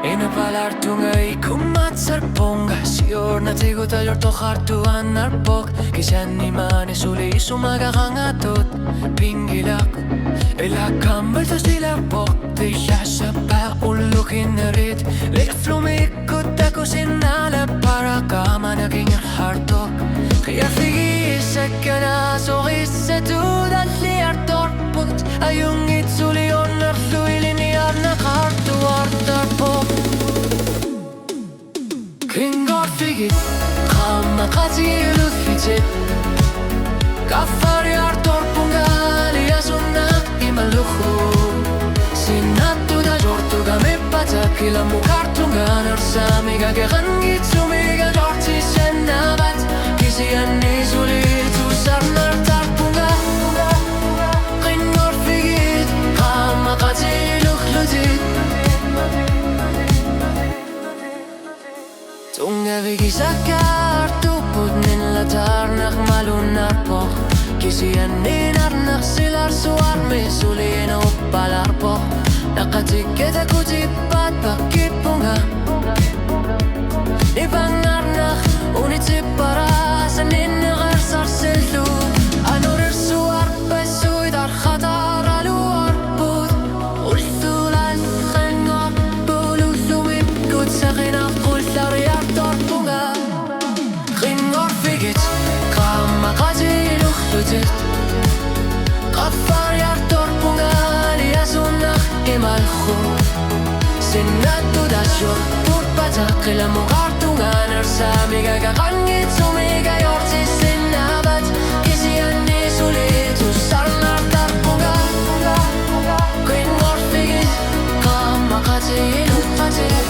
Inapalartunga ikumatsar ponga Siorna tigo tayor tohartu anarpok Kisani mani suli sumagakangatot Pingilak Ilakambal tas dilapok Tiyasa pa ulukin na rit Lift lumikot ako sinala Para ka managing hartok Kaya figisa ka na Sokisa tudat liar torpot Ayung itsulion narluiliniar na kartuar tarpok Kringar figit Kama katilut fitit Kafariar torpungali Asunak imaluhu Sinatu da jortuga me patakila mukartunga Narsami gagagangit sumiga jorti senabat Kisian isulitu sarnar tarpunga Kringar figit Kama katilut lutit Tunga vigisakar tupud nilla tarnak malunarpo Kisian ninarnak silar suarmi sulien oppalarpo Nakatiketa kutipat pakipunga Ipangarnak unitsipara saninnagar sarsellu Anurir suarpe suidar khatar aluarpud Ulthulal khengar bululumip kutsakinak kullar yartorpunga Kringar figit Kama katiluh lutit Qaffar yartorpunga Liasunak imalhu Sinatu dashur Purpatakila mukartunga Narsami gagakangit sumiga yorti sinabat Kisian isulitu sarnar tarpunga Kringar figit Kama katiluh lutit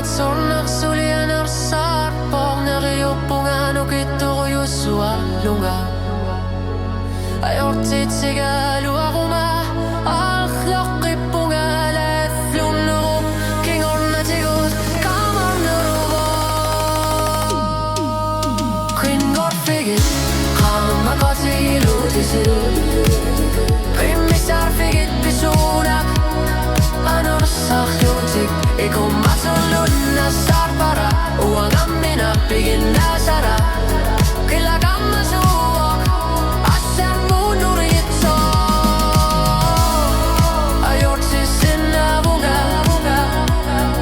Sornak sulian arsar Pog nagiyupungan ukito yusua lunga Ayortit sigalu akuma Akhlaq ipunga Leflun nurup Kingor natigut Kamar nurubo Kringor figit Kama katilu tisil Primisar figit bisunak Anursak yutik Ikum masulun nasar para Uagam minapigin nasara Kila kama suwak Asar munuritso Ayor sisin na bunga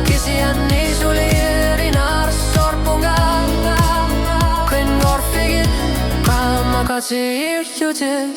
Kisian isulirin arsor punga Kringor figit Kama kasi yutil